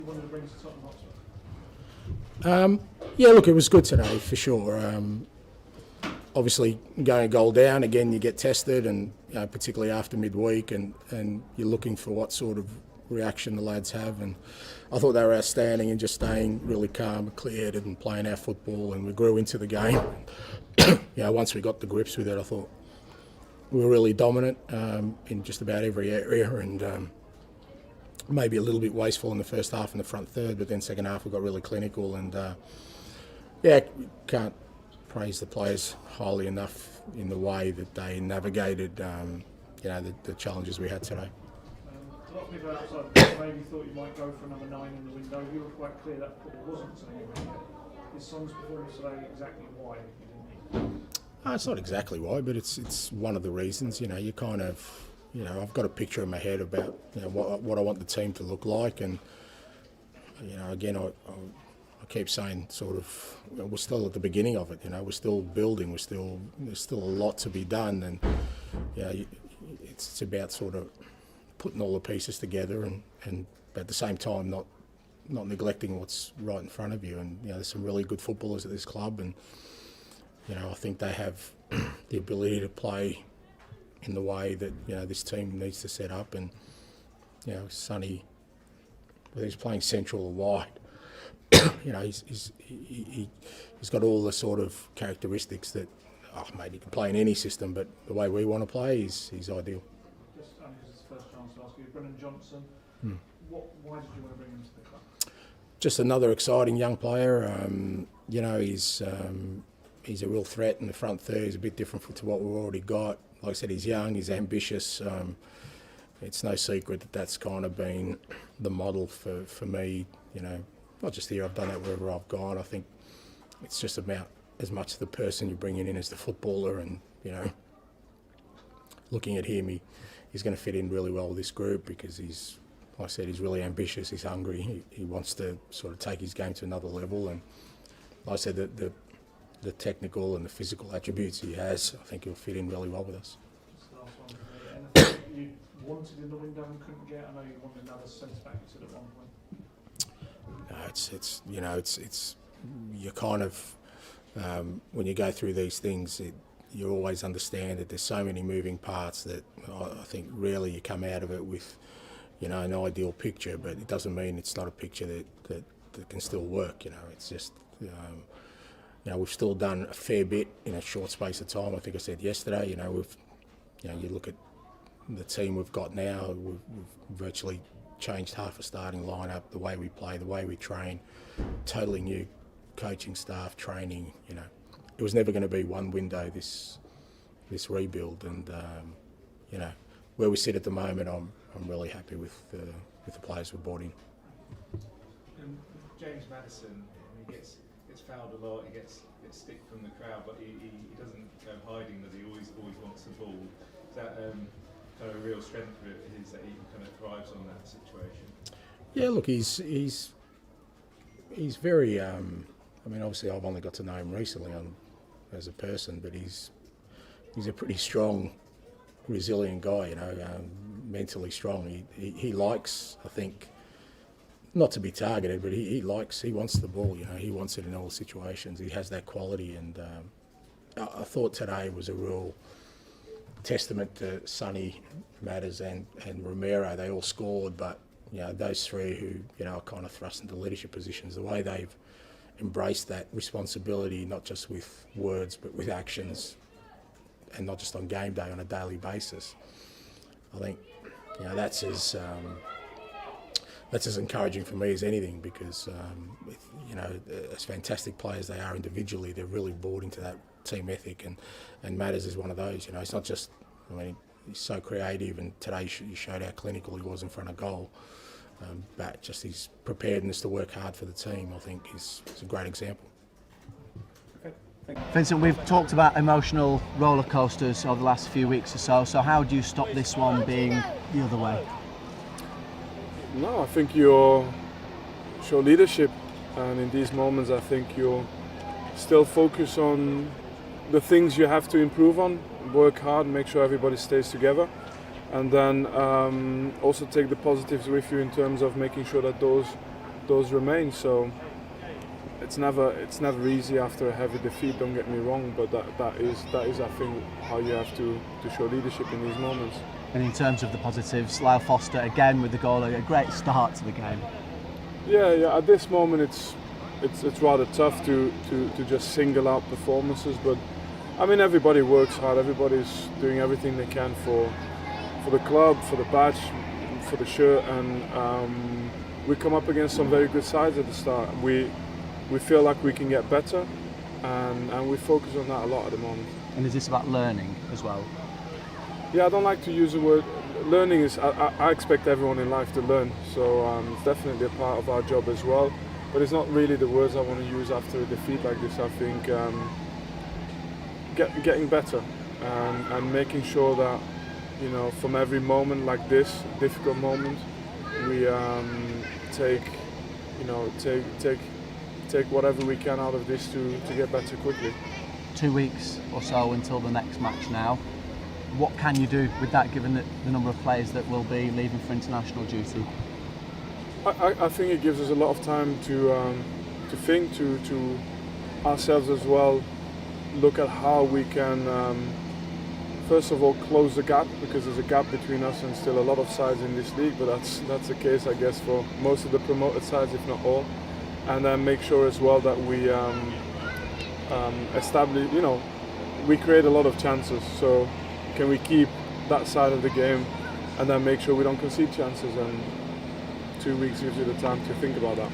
You wanted to bring to Tottenham Hotspur? Yeah, look, it was good today for sure. Obviously, going a goal down again, you get tested, and particularly after midweek, and you're looking for what sort of reaction the lads have. And I thought they were outstanding and just staying really calm and clear-headed and playing our football, and we grew into the game. Once we got the grips with it, I thought we were really dominant in just about every area, and maybe a little bit wasteful in the first half and the front third, but then second half we got really clinical, and can't praise the players highly enough in the way that they navigated the challenges we had today. A lot of people outside the maybe thought you might go for another 9 in the window. You were quite clear that probably wasn't something. Is Son's performance today exactly why you didn't? It's not exactly why, but it's one of the reasons. You kind of, I've got a picture in my head about what I want the team to look like, and again, I keep saying sort of we're still at the beginning of it. We're still building. There's still a lot to be done, and it's about sort of putting all the pieces together, and at the same time not neglecting what's right in front of you. And there's some really good footballers at this club, and I think they have the ability to play in the way that this team needs to set up. And Sonny, whether he's playing central or wide, he's got all the sort of characteristics that he can play in any system, but the way we want to play is ideal. Just only because it's the first chance to ask you, Brennan Johnson. Why did you want to bring him to the club? Just another exciting young player. He's a real threat in the front third. He's a bit different to what we've already got. Like I said, he's young, he's ambitious. It's no secret that that's kind of been the model for me, not just here, I've done that wherever I've gone. I think it's just about as much the person you're bringing in as the footballer, and, looking at him, he's going to fit in really well with this group because he's, like I said, he's really ambitious, he's hungry, he wants to sort of take his game to another level, and like I said, the technical and the physical attributes he has, I think he'll fit in really well with us. Just the last one for me. Anything you wanted in the window and couldn't get? I know you wanted another centre-back, you said at one point. No, it's you kind of, when you go through these things, you always understand that there's so many moving parts that I think rarely you come out of it with, an ideal picture, but it doesn't mean it's not a picture that can still work, it's just, we've still done a fair bit in a short space of time. I think I said yesterday, you look at the team we've got now, we've virtually changed half a starting lineup, the way we play, the way we train, totally new coaching staff, training. It was never going to be one window, this rebuild, and where we sit at the moment, I'm really happy with the players we've brought in. And James Maddison, he gets fouled a lot, he gets stick from the crowd, but he doesn't go hiding that he always wants the ball. Is that kind of a real strength of it, is that he kind of thrives on that situation? Yeah, look, he's very. Obviously, I've only got to know him recently as a person, but he's a pretty strong, resilient guy. Mentally strong. He likes, I think, not to be targeted, but he wants the ball. He wants it in all situations. He has that quality, and I thought today was a real testament to Sonny, Madders and Romero. They all scored, but those three who are kind of thrust into leadership positions, the way they've embraced that responsibility, not just with words but with actions, and not just on game day, on a daily basis. I think that's as encouraging for me as anything, because as fantastic players they are individually, they're really bought into that team ethic, and Matters is one of those. It's not just, he's so creative, and today he showed how clinical he was in front of goal, but just his preparedness to work hard for the team, I think is a great example. Vincent, we've talked about emotional roller coasters over the last few weeks or so how do you stop this one being the other way? No, I think you show leadership, and in these moments I think you still focus on the things you have to improve on, work hard, make sure everybody stays together, and then also take the positives with you in terms of making sure that those those remain. So it's never easy after a heavy defeat. Don't get me wrong, but that is I think how you have to show leadership in these moments. And in terms of the positives, Lyle Foster again with the goal, a great start to the game. Yeah. At this moment, it's rather tough to just single out performances, but I mean everybody works hard. Everybody's doing everything they can for the club, for the badge, for the shirt, and we come up against some very good sides at the start. We feel like we can get better, and we focus on that a lot at the moment. And is this about learning as well? Yeah, I don't like to use the word learning. I expect everyone in life to learn, so it's definitely a part of our job as well. But it's not really the words I want to use after a defeat like this. I think getting better and making sure that, you know, from every moment like this, difficult moment, we take whatever we can out of this to get better quickly. 2 weeks or so until the next match now. What can you do with that, given the number of players that will be leaving for international duty? I think it gives us a lot of time to think, to ourselves as well, look at how we can first of all close the gap, because there's a gap between us and still a lot of sides in this league, but that's the case I guess for most of the promoted sides, if not all. And then make sure as well that we establish, you know, we create a lot of chances, so can we keep that side of the game and then make sure we don't concede chances, and 2 weeks gives you the time to think about that.